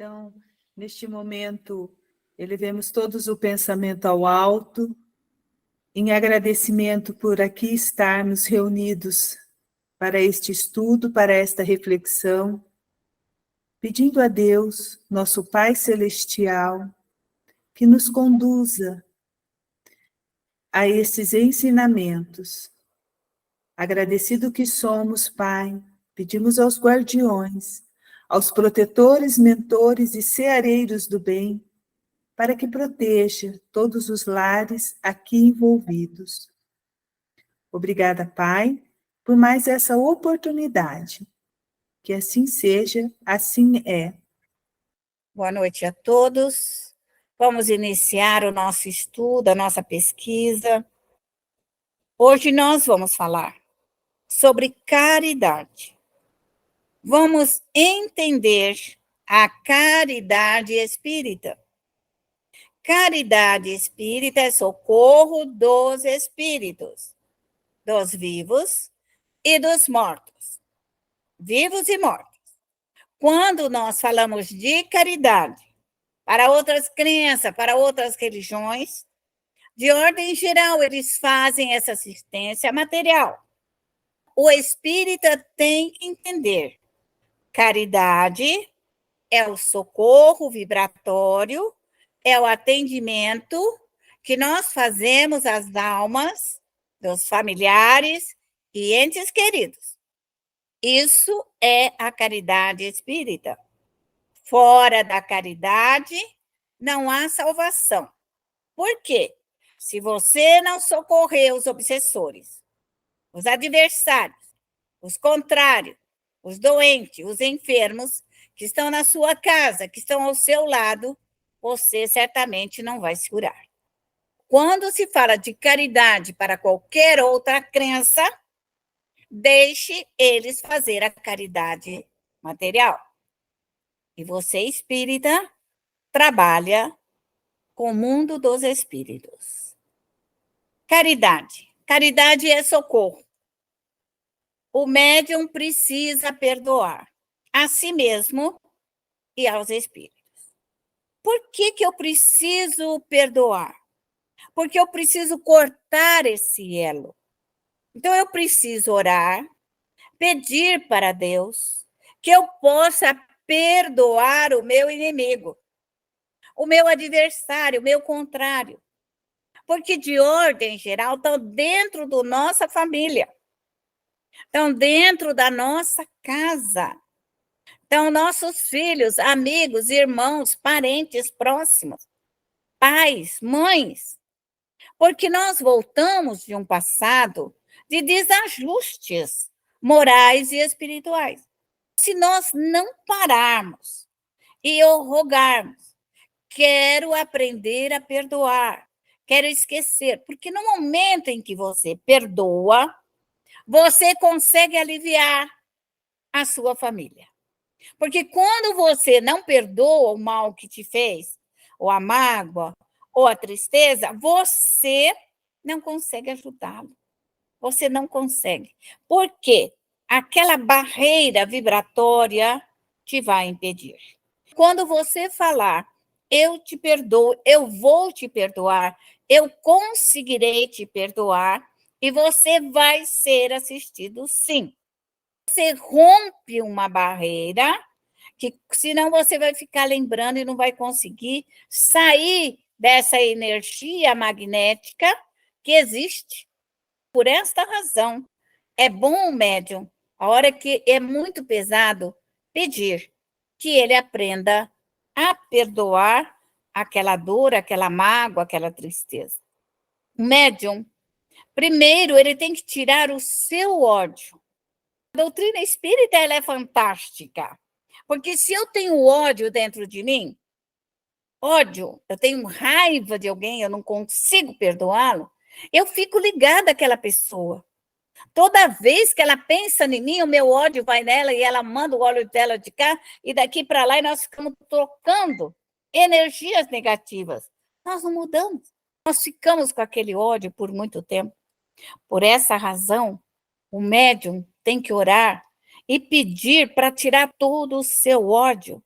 Então, neste momento, elevemos todos o pensamento ao alto, em agradecimento por aqui estarmos reunidos para este estudo, para esta reflexão, pedindo a Deus, nosso Pai Celestial, que nos conduza a esses ensinamentos. Agradecido que somos, Pai, pedimos aos guardiões, aos protetores, mentores e ceareiros do bem, para que proteja todos os lares aqui envolvidos. Obrigada, Pai, por mais essa oportunidade. Que assim seja, assim é. Boa noite a todos. Vamos iniciar o nosso estudo, a nossa pesquisa. Hoje nós vamos falar sobre caridade. Vamos entender a caridade espírita. Caridade espírita é socorro dos espíritos, dos vivos e dos mortos, vivos e mortos. Quando nós falamos de caridade para outras crenças, para outras religiões, de ordem geral, eles fazem essa assistência material. O espírita tem que entender: caridade é o socorro vibratório, é o atendimento que nós fazemos às almas dos familiares e entes queridos. Isso é a caridade espírita. Fora da caridade, não há salvação. Por quê? Se você não socorrer os obsessores, os adversários, os contrários, os doentes, os enfermos, que estão na sua casa, que estão ao seu lado, você certamente não vai se curar. Quando se fala de caridade para qualquer outra crença, deixe eles fazer a caridade material. E você, espírita, trabalha com o mundo dos espíritos. Caridade. Caridade é socorro. O médium precisa perdoar a si mesmo e aos espíritos. Por que eu preciso perdoar? Porque eu preciso cortar esse elo. Então, eu preciso orar, pedir para Deus que eu possa perdoar o meu inimigo, o meu adversário, o meu contrário. Porque, de ordem geral, estão dentro da nossa família, estão dentro da nossa casa. Então, nossos filhos, amigos, irmãos, parentes próximos, pais, mães. Porque nós voltamos de um passado de desajustes morais e espirituais. Se nós não pararmos e rogarmos, quero aprender a perdoar, quero esquecer, porque no momento em que você perdoa, você consegue aliviar a sua família. Porque quando você não perdoa o mal que te fez, ou a mágoa, ou a tristeza, você não consegue ajudá-lo. Você não consegue. Por quê? Aquela barreira vibratória te vai impedir. Quando você falar, eu te perdoo, eu vou te perdoar, eu conseguirei te perdoar, e você vai ser assistido, sim. Você rompe uma barreira, que senão você vai ficar lembrando e não vai conseguir sair dessa energia magnética que existe. Por esta razão, é bom o médium, a hora que é muito pesado, pedir que ele aprenda a perdoar aquela dor, aquela mágoa, aquela tristeza. O médium, primeiro, ele tem que tirar o seu ódio. A doutrina espírita, ela é fantástica, porque se eu tenho ódio dentro de mim, ódio, eu tenho raiva de alguém, eu não consigo perdoá-lo, eu fico ligada àquela pessoa. Toda vez que ela pensa em mim, o meu ódio vai nela e ela manda o ódio dela de cá e daqui para lá, e nós ficamos trocando energias negativas. Nós não mudamos. Nós ficamos com aquele ódio por muito tempo. Por essa razão, o médium tem que orar e pedir para tirar todo o seu ódio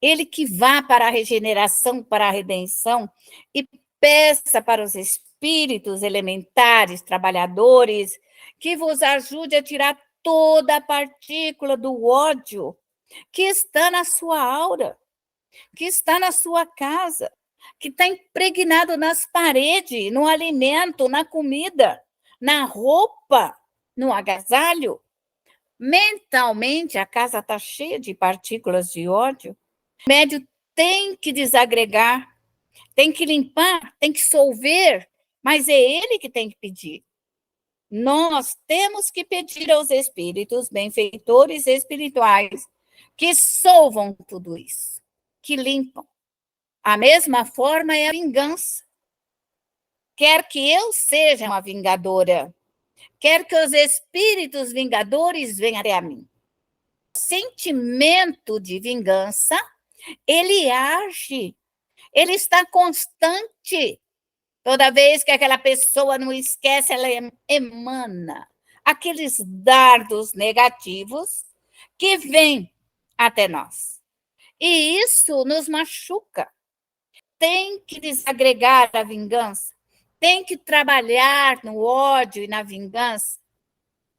Ele que vá para a regeneração, para a redenção, e peça para os espíritos elementares, trabalhadores, que vos ajude a tirar toda a partícula do ódio que está na sua aura, que está na sua casa, que está impregnado nas paredes, no alimento, na comida, na roupa, no agasalho. Mentalmente, a casa está cheia de partículas de ódio. O médium tem que desagregar, tem que limpar, tem que solver, mas é ele que tem que pedir. Nós temos que pedir aos espíritos benfeitores espirituais que solvam tudo isso, que limpam. A mesma forma é a vingança. Quer que eu seja uma vingadora, quer que os espíritos vingadores venham até a mim. O sentimento de vingança, ele age, ele está constante. Toda vez que aquela pessoa não esquece, ela emana aqueles dardos negativos que vêm até nós. E isso nos machuca. Tem que desagregar a vingança, tem que trabalhar no ódio e na vingança,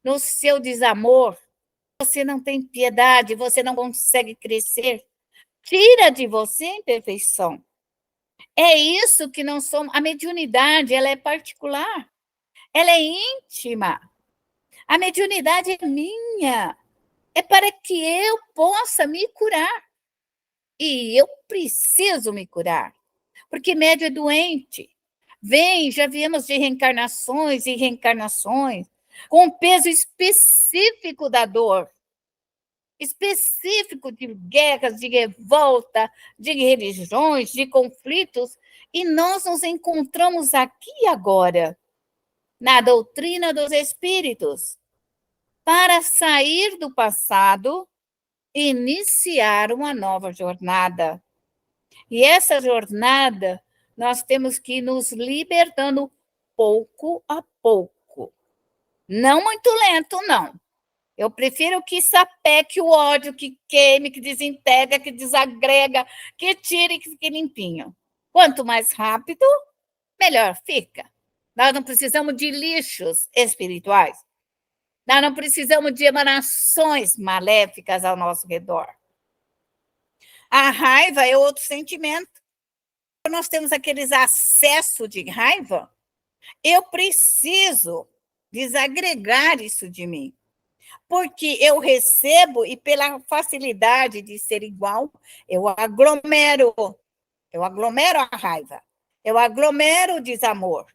no seu desamor. Você não tem piedade, você não consegue crescer. Tira de você a imperfeição. É isso que não somos. A mediunidade, ela é particular, ela é íntima. A mediunidade é minha. É para que eu possa me curar. E eu preciso me curar. Porque médio é doente. Já viemos de reencarnações e reencarnações, com um peso específico da dor, específico de guerras, de revolta, de religiões, de conflitos, e nós nos encontramos aqui agora, na doutrina dos espíritos, para sair do passado e iniciar uma nova jornada. E essa jornada, nós temos que ir nos libertando pouco a pouco. Não muito lento, não. Eu prefiro que sapeque o ódio, que queime, que desintegra, que desagrega, que tire, que fique limpinho. Quanto mais rápido, melhor fica. Nós não precisamos de lixos espirituais. Nós não precisamos de emanações maléficas ao nosso redor. A raiva é outro sentimento. Quando nós temos aqueles acessos de raiva, eu preciso desagregar isso de mim. Porque eu recebo e pela facilidade de ser igual, eu aglomero a raiva, eu aglomero o desamor.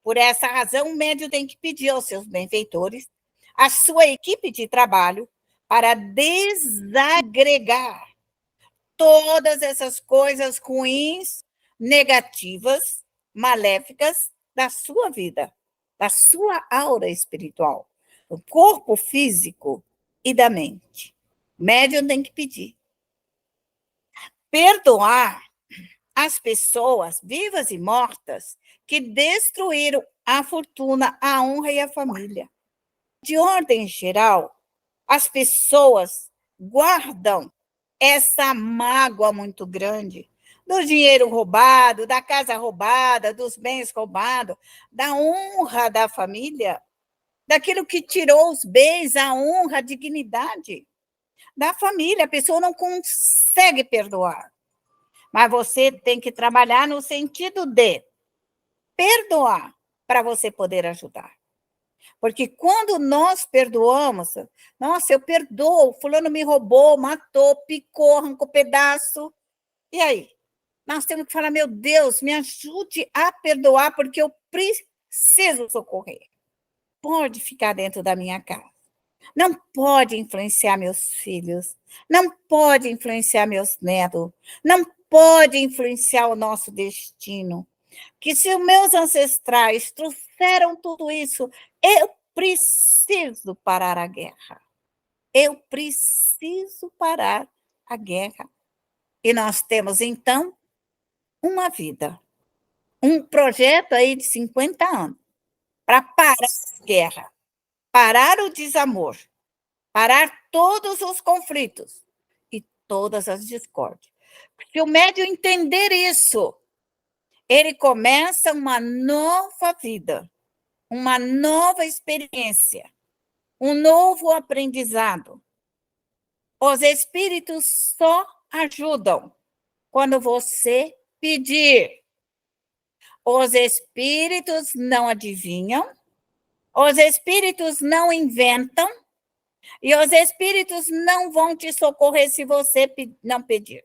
Por essa razão, o médium tem que pedir aos seus benfeitores, à sua equipe de trabalho, para desagregar todas essas coisas ruins, negativas, maléficas da sua vida, da sua aura espiritual, do corpo físico e da mente. O médium tem que pedir. Perdoar as pessoas, vivas e mortas, que destruíram a fortuna, a honra e a família. De ordem geral, as pessoas guardam essa mágoa muito grande do dinheiro roubado, da casa roubada, dos bens roubados, da honra da família, daquilo que tirou os bens, a honra, a dignidade da família. A pessoa não consegue perdoar. Mas você tem que trabalhar no sentido de perdoar para você poder ajudar. Porque quando nós perdoamos, nossa, eu perdoo, fulano me roubou, matou, picou, arrancou pedaço. E aí? Nós temos que falar, meu Deus, me ajude a perdoar, porque eu preciso socorrer. Pode ficar dentro da minha casa. Não pode influenciar meus filhos. Não pode influenciar meus netos. Não pode influenciar o nosso destino. Que se os meus ancestrais trouxeram tudo isso, eu preciso parar a guerra. Eu preciso parar a guerra. E nós temos, então, uma vida, um projeto aí de 50 anos para parar a guerra, parar o desamor, parar todos os conflitos e todas as discórdias. Se o médium entender isso, ele começa uma nova vida, uma nova experiência, um novo aprendizado. Os espíritos só ajudam quando você pedir. Os espíritos não adivinham, os espíritos não inventam, e os espíritos não vão te socorrer se você não pedir.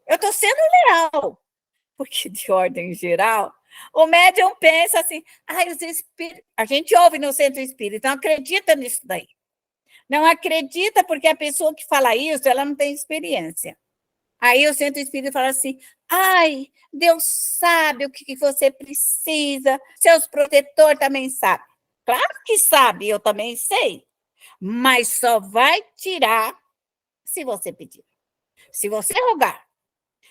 Eu estou sendo leal, porque, de ordem geral, o médium pensa assim, os espíritos... A gente ouve no centro espírita, não acredita nisso daí. Não acredita porque a pessoa que fala isso, ela não tem experiência. Aí o centro espírita fala assim, Deus sabe o que você precisa, seus protetores também sabem. Claro que sabe, eu também sei, mas só vai tirar se você pedir. Se você rogar,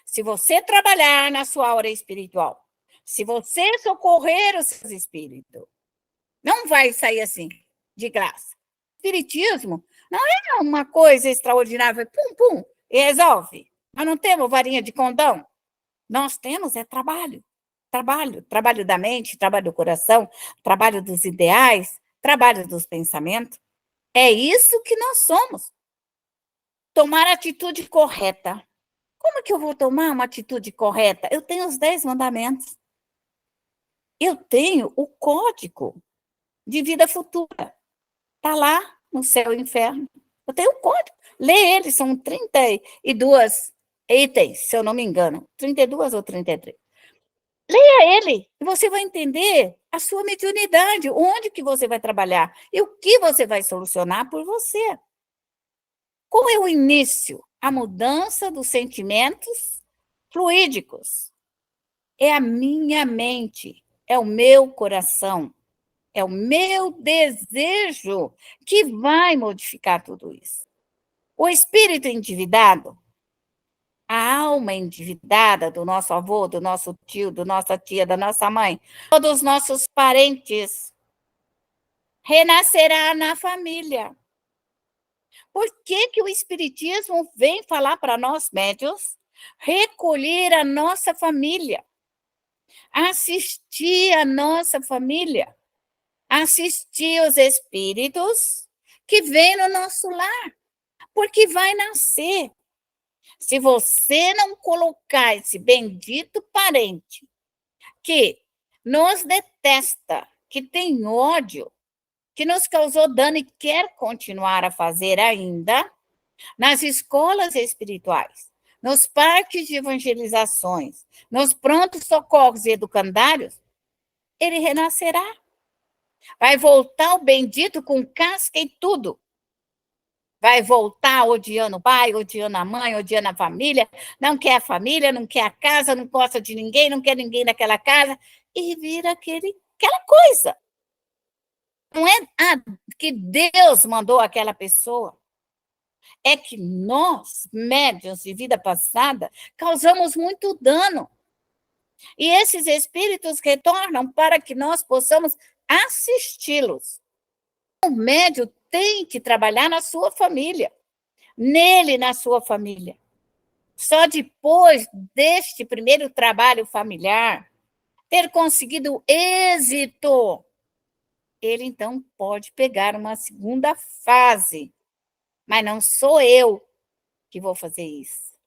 se você trabalhar na sua aura espiritual, se você socorrer os seus espíritos, não vai sair assim, de graça. Espiritismo não é uma coisa extraordinária, pum, pum, e resolve. Nós não temos varinha de condão. Nós temos trabalho. Trabalho da mente, trabalho do coração, trabalho dos ideais, trabalho dos pensamentos. É isso que nós somos. Tomar a atitude correta. Como que eu vou tomar uma atitude correta? Eu tenho os 10 mandamentos. Eu tenho o código de vida futura. Está lá no céu e inferno. Eu tenho o código. Lê ele, são 32 itens, se eu não me engano. 32 ou 33. Leia ele e você vai entender a sua mediunidade, onde que você vai trabalhar e o que você vai solucionar por você. Qual é o início? A mudança dos sentimentos fluídicos. É a minha mente, é o meu coração, é o meu desejo que vai modificar tudo isso. O espírito endividado, a alma endividada do nosso avô, do nosso tio, da nossa tia, da nossa mãe, todos os nossos parentes, renascerá na família. Por que que o espiritismo vem falar para nós médios recolher a nossa família, assistir a nossa família, assistir os espíritos que vêm no nosso lar, porque vai nascer. Se você não colocar esse bendito parente que nos detesta, que tem ódio, que nos causou dano e quer continuar a fazer ainda, nas escolas espirituais, nos parques de evangelizações, nos prontos socorros e educandários, ele renascerá. Vai voltar o bendito com casca e tudo. Vai voltar odiando o pai, odiando a mãe, odiando a família, não quer a família, não quer a casa, não gosta de ninguém, não quer ninguém naquela casa, e vira aquela coisa. Não é que Deus mandou aquela pessoa. É que nós, médiuns de vida passada, causamos muito dano. E esses espíritos retornam para que nós possamos assisti-los. O médium tem que trabalhar na sua família, nele, na sua família. Só depois deste primeiro trabalho familiar, ter conseguido êxito, ele então pode pegar uma segunda fase. Mas não sou eu que vou fazer isso.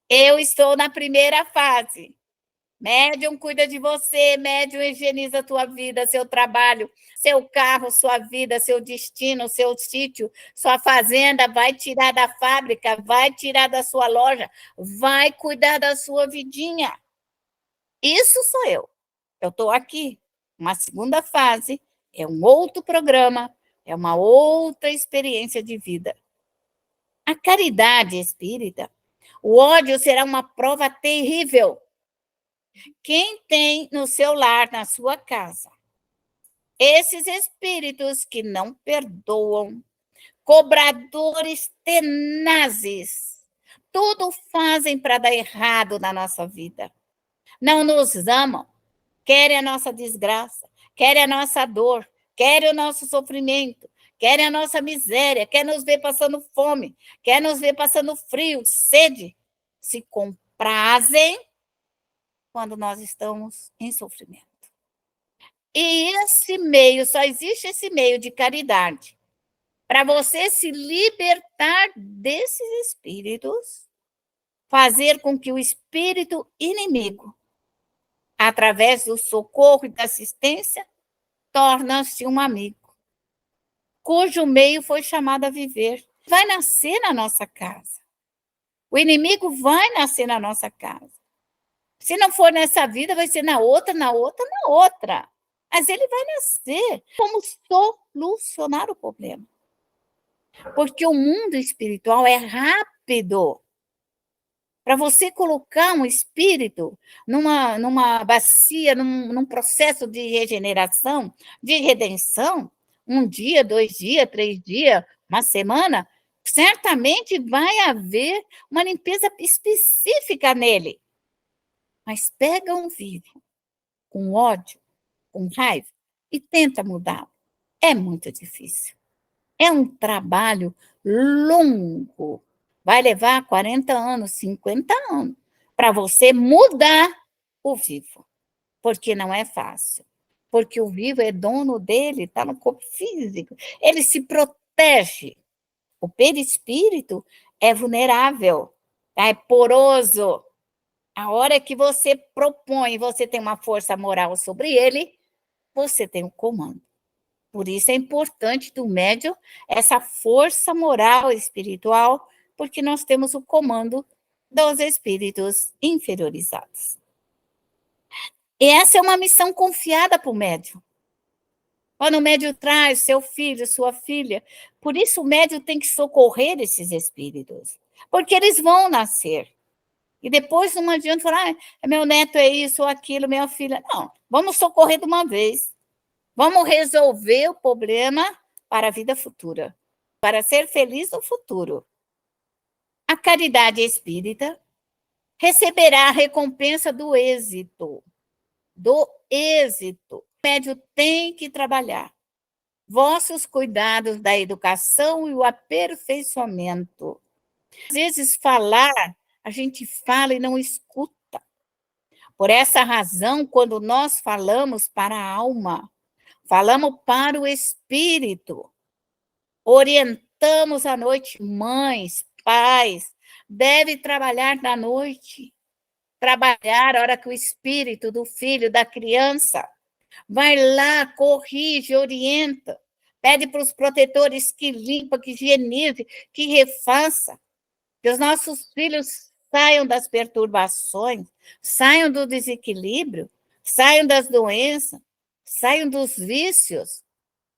Eu estou na primeira fase. Médium cuida de você, médium higieniza a tua vida, seu trabalho, seu carro, sua vida, seu destino, seu sítio, sua fazenda, vai tirar da fábrica, vai tirar da sua loja, vai cuidar da sua vidinha. Isso sou eu. Eu estou aqui. Uma segunda fase, é um outro programa, é uma outra experiência de vida. A caridade espírita, o ódio será uma prova terrível. Quem tem no seu lar, na sua casa, esses espíritos que não perdoam, cobradores tenazes, tudo fazem para dar errado na nossa vida. Não nos amam, querem a nossa desgraça, querem a nossa dor, querem o nosso sofrimento, querem a nossa miséria, querem nos ver passando fome, querem nos ver passando frio, sede. se comprazem quando nós estamos em sofrimento. E esse meio, só existe esse meio de caridade, para você se libertar desses espíritos, fazer com que o espírito inimigo, através do socorro e da assistência, torne-se um amigo, cujo meio foi chamado a viver. Vai nascer na nossa casa. O inimigo vai nascer na nossa casa. Se não for nessa vida, vai ser na outra, na outra, na outra. Mas ele vai nascer. Como solucionar o problema? Porque o mundo espiritual é rápido. Para você colocar um espírito numa bacia, num processo de regeneração, de redenção, 1 dia, 2 dias, 3 dias, uma semana, certamente vai haver uma limpeza específica nele. Mas pega um vivo com ódio, com raiva, e tenta mudar. É muito difícil. É um trabalho longo. Vai levar 40 anos, 50 anos, para você mudar o vivo. Porque não é fácil. Porque o vivo é dono dele, está no corpo físico. Ele se protege. O perispírito é vulnerável, é poroso. A hora que você propõe, você tem uma força moral sobre ele, você tem o comando. Por isso é importante do médium essa força moral espiritual, porque nós temos o comando dos espíritos inferiorizados. E essa é uma missão confiada para o médium. Quando o médium traz seu filho, sua filha, por isso o médium tem que socorrer esses espíritos, porque eles vão nascer. E depois não adianta falar, meu neto é isso ou aquilo, minha filha. Não, vamos socorrer de uma vez. Vamos resolver o problema para a vida futura, para ser feliz no futuro. A caridade espírita receberá a recompensa do êxito. Do êxito. O médium tem que trabalhar. Vossos cuidados da educação e o aperfeiçoamento. Às vezes falar, a gente fala e não escuta. Por essa razão, quando nós falamos para a alma, falamos para o espírito, orientamos à noite, mães, pais, deve trabalhar na noite, trabalhar a hora que o espírito do filho, da criança, vai lá, corrige, orienta, pede para os protetores que limpa, que higienize, que refaça, que os nossos filhos saiam das perturbações, saiam do desequilíbrio, saiam das doenças, saiam dos vícios.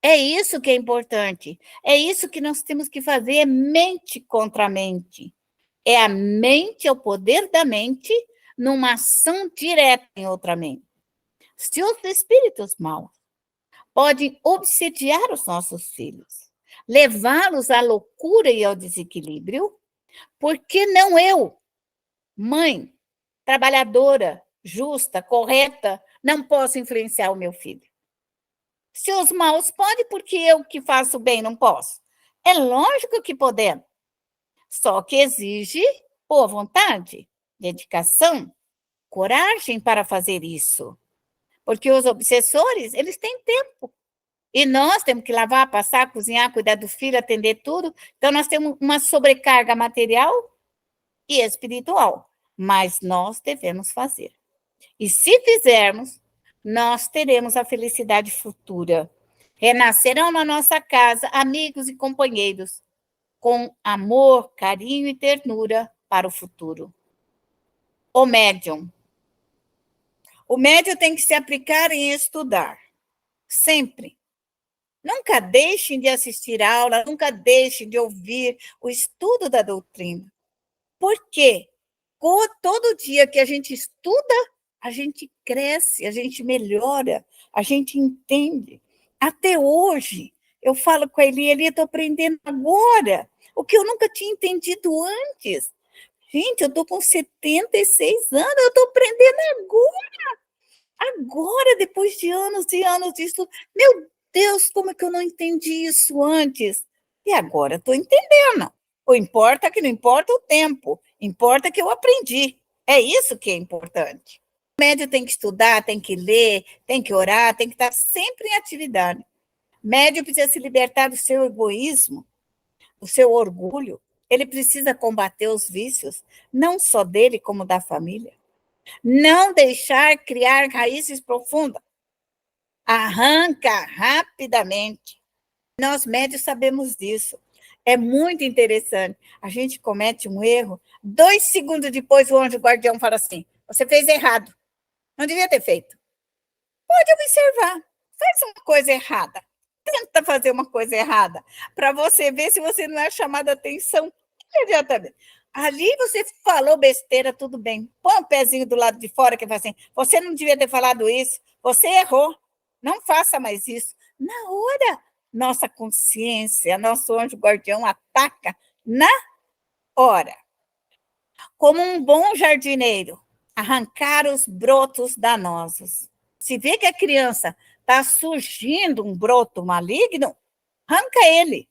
É isso que é importante. É isso que nós temos que fazer, é mente contra mente. É a mente, é o poder da mente, numa ação direta em outra mente. Se os espíritos maus podem obsediar os nossos filhos, levá-los à loucura e ao desequilíbrio, por que não eu, mãe, trabalhadora, justa, correta, não posso influenciar o meu filho? Se os maus podem, porque eu que faço bem não posso? É lógico que podemos. Só que exige boa vontade, dedicação, coragem para fazer isso. Porque os obsessores, eles têm tempo. E nós temos que lavar, passar, cozinhar, cuidar do filho, atender tudo. Então, nós temos uma sobrecarga material e espiritual. Mas nós devemos fazer. E se fizermos, nós teremos a felicidade futura. Renascerão na nossa casa amigos e companheiros, com amor, carinho e ternura para o futuro. O médium. O médium tem que se aplicar em estudar, sempre. Nunca deixem de assistir aula, nunca deixem de ouvir o estudo da doutrina. Por quê? Todo dia que a gente estuda, a gente cresce, a gente melhora, a gente entende. Até hoje, eu falo com a Eli, eu estou aprendendo agora, o que eu nunca tinha entendido antes. Gente, eu estou com 76 anos, eu estou aprendendo agora, depois de anos e anos de estudo. Meu Deus, como é que eu não entendi isso antes? E agora estou entendendo. O importa que não importa o tempo, importa que eu aprendi. É isso que é importante. O médium tem que estudar, tem que ler, tem que orar, tem que estar sempre em atividade. O médium precisa se libertar do seu egoísmo, do seu orgulho. Ele precisa combater os vícios, não só dele, como da família. Não deixar criar raízes profundas. Arranca rapidamente. Nós médios sabemos disso. É muito interessante. A gente comete um erro, 2 segundos depois o anjo guardião fala assim, você fez errado. Não devia ter feito. Pode observar. Faz uma coisa errada. Tenta fazer uma coisa errada, para você ver se você não é chamado a atenção imediatamente. Ali você falou besteira, tudo bem. Põe o pezinho do lado de fora que fala assim, você não devia ter falado isso, você errou. Não faça mais isso. Na hora, nossa consciência, nosso anjo guardião ataca na hora. Como um bom jardineiro, arrancar os brotos danosos. Se vê que a criança está surgindo um broto maligno, arranca ele.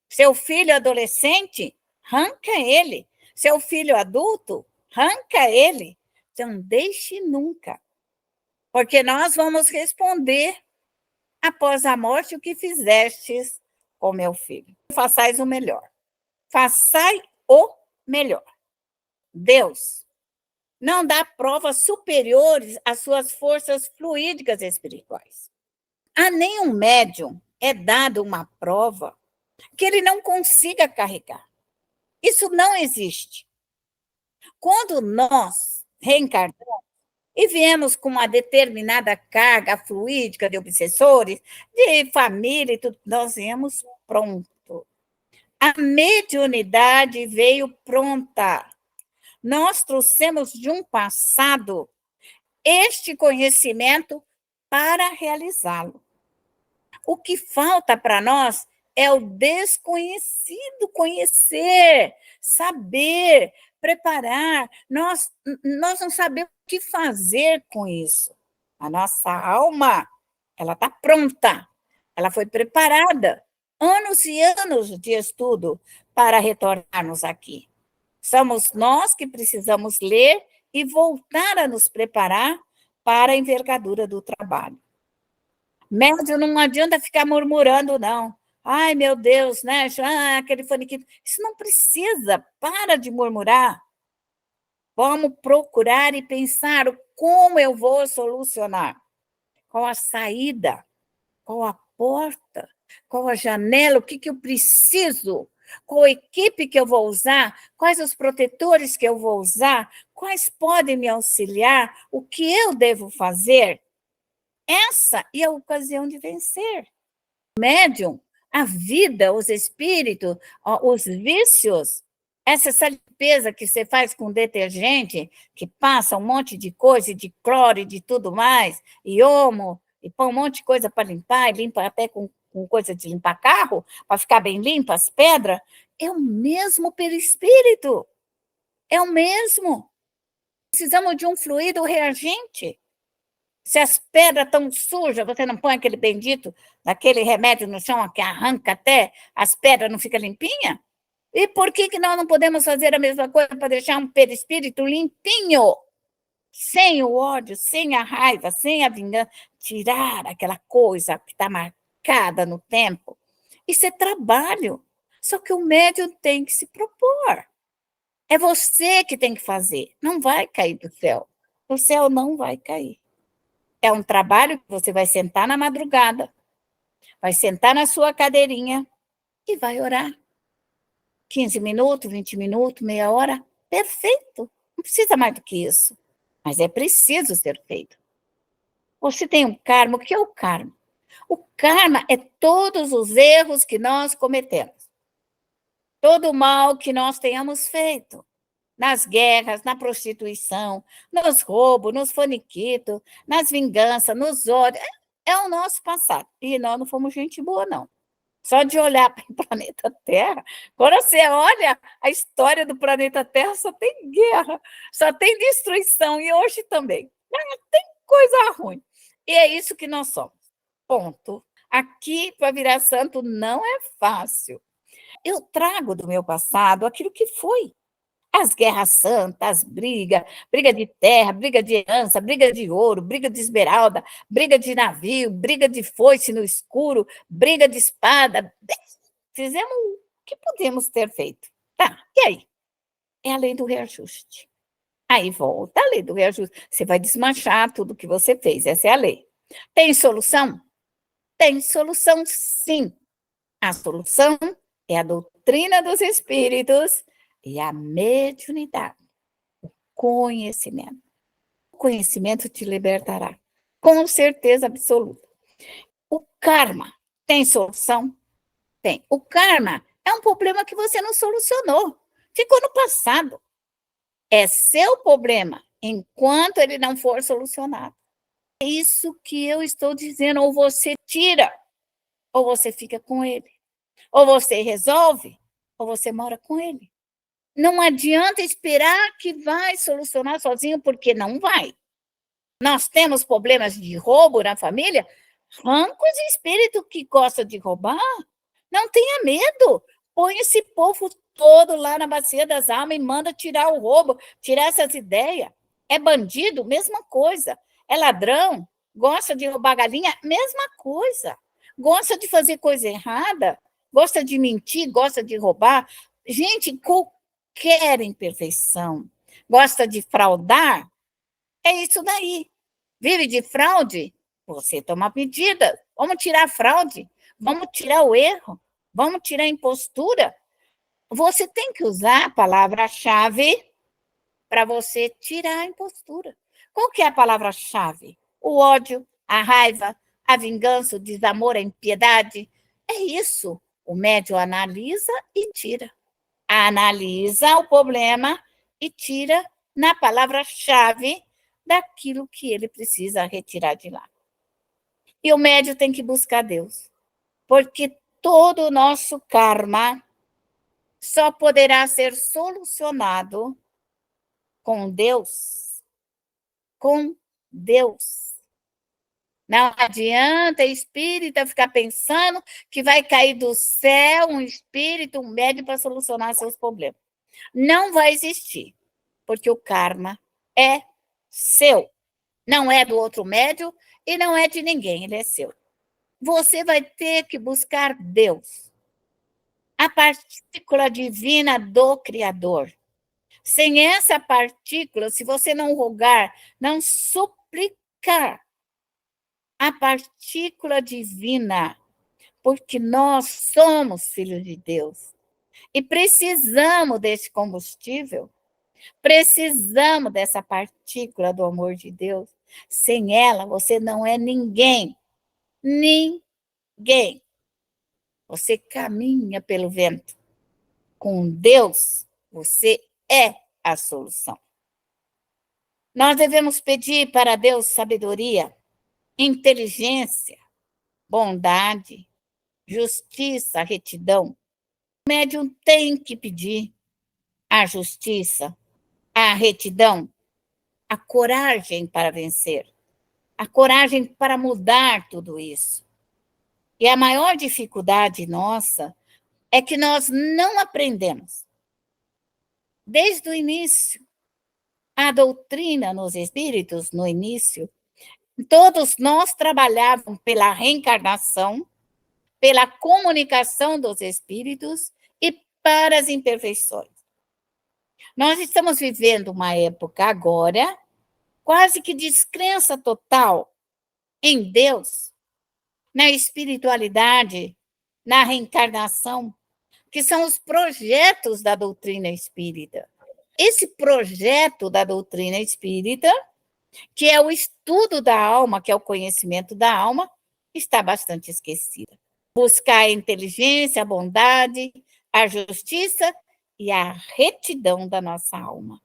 Seu filho adolescente, arranca ele. Seu filho adulto, arranca ele. Não deixe nunca. Porque nós vamos responder após a morte o que fizestes com meu filho. Façais o melhor. Façai o melhor. Deus não dá provas superiores às suas forças fluídicas espirituais. A nenhum médium é dado uma prova que ele não consiga carregar. Isso não existe. Quando nós reencarnamos e viemos com uma determinada carga fluídica de obsessores, de família e tudo, nós viemos pronto. A mediunidade veio pronta. Nós trouxemos de um passado este conhecimento para realizá-lo. O que falta para nós é o desconhecido, conhecer, saber, preparar. Nós não sabemos o que fazer com isso. A nossa alma, ela está pronta, ela foi preparada. Anos e anos de estudo para retornarmos aqui. Somos nós que precisamos ler e voltar a nos preparar para a envergadura do trabalho. Médio não adianta ficar murmurando, não. Ai, meu Deus, né? Aquele faniquito. Isso não precisa, para de murmurar. Vamos procurar e pensar como eu vou solucionar. Qual a saída? Qual a porta? Qual a janela? O que eu preciso? Qual a equipe que eu vou usar? Quais os protetores que eu vou usar? Quais podem me auxiliar? O que eu devo fazer? Essa é a ocasião de vencer. O médium, a vida, os espíritos, os vícios, essa limpeza que você faz com detergente, que passa um monte de coisa, de cloro e de tudo mais, e homo, e põe um monte de coisa para limpar, e limpa até com coisa de limpar carro, para ficar bem limpa as pedras, é o mesmo perispírito. É o mesmo. Precisamos de um fluido reagente. Se as pedras estão sujas, você não põe aquele bendito, aquele remédio no chão que arranca até as pedras, não fica limpinha? E por que nós não podemos fazer a mesma coisa para deixar um perispírito limpinho? Sem o ódio, sem a raiva, sem a vingança, tirar aquela coisa que está marcada no tempo. Isso é trabalho. Só que o médium tem que se propor. É você que tem que fazer. Não vai cair do céu. O céu não vai cair. É um trabalho que você vai sentar na madrugada, vai sentar na sua cadeirinha e vai orar. 15 minutos, 20 minutos, meia hora, perfeito. Não precisa mais do que isso. Mas é preciso ser feito. Você tem um karma. O que é o karma? O karma é todos os erros que nós cometemos. Todo o mal que nós tenhamos feito. Nas guerras, na prostituição, nos roubos, nos faniquitos, nas vinganças, nos ódios. É o nosso passado. E nós não fomos gente boa, não. Só de olhar para o planeta Terra, quando você olha a história do planeta Terra, só tem guerra, só tem destruição, e hoje também. Tem coisa ruim. E é isso que nós somos. Ponto. Aqui, para virar santo, não é fácil. Eu trago do meu passado aquilo que foi. As guerras santas, briga de terra, briga de herança, briga de ouro, briga de esmeralda, briga de navio, briga de foice no escuro, briga de espada. Fizemos o que podemos ter feito. Tá, e aí? É a lei do reajuste. Aí volta a lei do reajuste. Você vai desmanchar tudo que você fez. Essa é a lei. Tem solução? Tem solução, sim. A solução é a doutrina dos espíritos e a mediunidade. Conhecimento. O conhecimento te libertará, com certeza absoluta. O karma tem solução? Tem. O karma é um problema que você não solucionou. Ficou no passado. É seu problema, enquanto ele não for solucionado. É isso que eu estou dizendo. Ou você tira, ou você fica com ele. Ou você resolve, ou você mora com ele. Não adianta esperar que vai solucionar sozinho, porque não vai. Nós temos problemas de roubo na família, arranca os espíritos que gostam de roubar. Não tenha medo. Põe esse povo todo lá na bacia das almas e manda tirar o roubo, tirar essas ideias. É bandido? Mesma coisa. É ladrão? Gosta de roubar galinha? Mesma coisa. Gosta de fazer coisa errada? Gosta de mentir? Gosta de roubar? Gente, qualquer imperfeição. Gosta de fraudar? É isso daí. Vive de fraude? Você toma medida. Vamos tirar a fraude. Vamos tirar o erro. Vamos tirar a impostura. Você tem que usar a palavra-chave para você tirar a impostura. Qual que é a palavra-chave? O ódio, a raiva, a vingança, o desamor, a impiedade. É isso. O médium analisa e tira. Analisa o problema e tira na palavra-chave daquilo que ele precisa retirar de lá. E o médium tem que buscar Deus, porque todo o nosso karma só poderá ser solucionado com Deus. Com Deus. Não adianta espírita ficar pensando que vai cair do céu um espírito, um médium para solucionar seus problemas. Não vai existir, porque o karma é seu. Não é do outro médium e não é de ninguém, ele é seu. Você vai ter que buscar Deus, a partícula divina do Criador. Sem essa partícula, se você não rogar, não suplicar a partícula divina, porque nós somos filhos de Deus e precisamos desse combustível, precisamos dessa partícula do amor de Deus. Sem ela, você não é ninguém. Ninguém. Você caminha pelo vento. Com Deus, você é a solução. Nós devemos pedir para Deus sabedoria, inteligência, bondade, justiça, retidão. O médium tem que pedir a justiça, a retidão, a coragem para vencer, a coragem para mudar tudo isso. E a maior dificuldade nossa é que nós não aprendemos. Desde o início, a doutrina nos espíritos, no início, todos nós trabalhávamos pela reencarnação, pela comunicação dos espíritos e para as imperfeições. Nós estamos vivendo uma época agora quase que de descrença total em Deus, na espiritualidade, na reencarnação, que são os projetos da doutrina espírita. Esse projeto da doutrina espírita, que é o estudo da alma, que é o conhecimento da alma, está bastante esquecido. Buscar a inteligência, a bondade, a justiça e a retidão da nossa alma.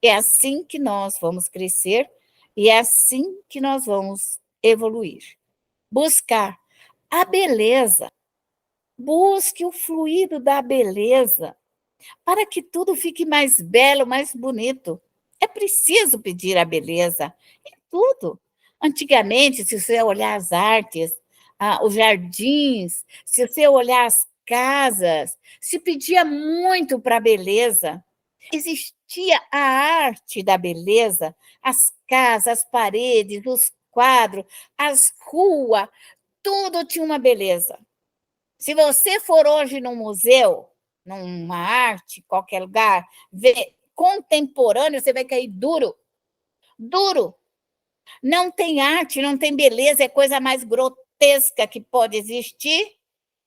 É assim que nós vamos crescer e é assim que nós vamos evoluir. Buscar a beleza. Busque o fluido da beleza para que tudo fique mais belo, mais bonito. É preciso pedir a beleza em tudo. Antigamente, se você olhar as artes, os jardins, se você olhar as casas, se pedia muito para a beleza. Existia a arte da beleza, as casas, as paredes, os quadros, as ruas, tudo tinha uma beleza. Se você for hoje num museu, numa arte, qualquer lugar, ver contemporâneo, você vai cair duro. Duro. Não tem arte, não tem beleza, é coisa mais grotesca que pode existir,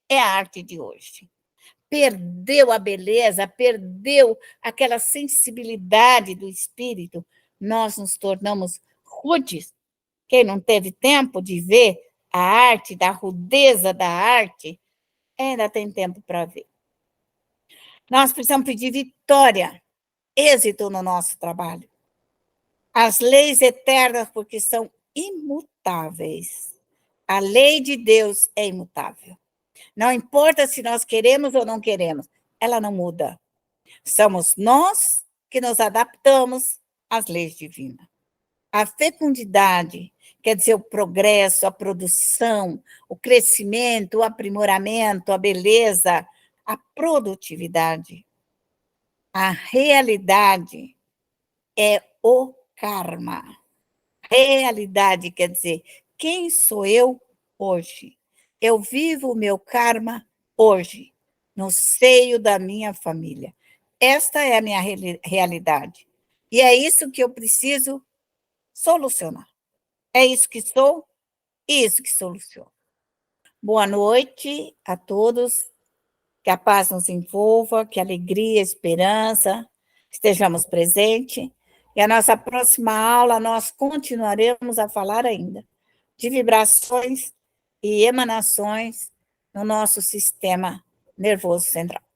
é a arte de hoje. Perdeu a beleza, perdeu aquela sensibilidade do espírito, nós nos tornamos rudes. Quem não teve tempo de ver a arte, da rudeza da arte, ainda tem tempo para ver. Nós precisamos pedir vitória, êxito no nosso trabalho. As leis eternas, porque são imutáveis. A lei de Deus é imutável. Não importa se nós queremos ou não queremos, ela não muda. Somos nós que nos adaptamos às leis divinas. A fecundidade, quer dizer, o progresso, a produção, o crescimento, o aprimoramento, a beleza, a produtividade. A realidade é o karma. Realidade quer dizer, quem sou eu hoje? Eu vivo o meu karma hoje, no seio da minha família. Esta é a minha realidade. E é isso que eu preciso solucionar. É isso que sou e isso que soluciono. Boa noite a todos. Que a paz nos envolva, que a alegria, a esperança estejamos presentes. E a nossa próxima aula, nós continuaremos a falar ainda de vibrações e emanações no nosso sistema nervoso central.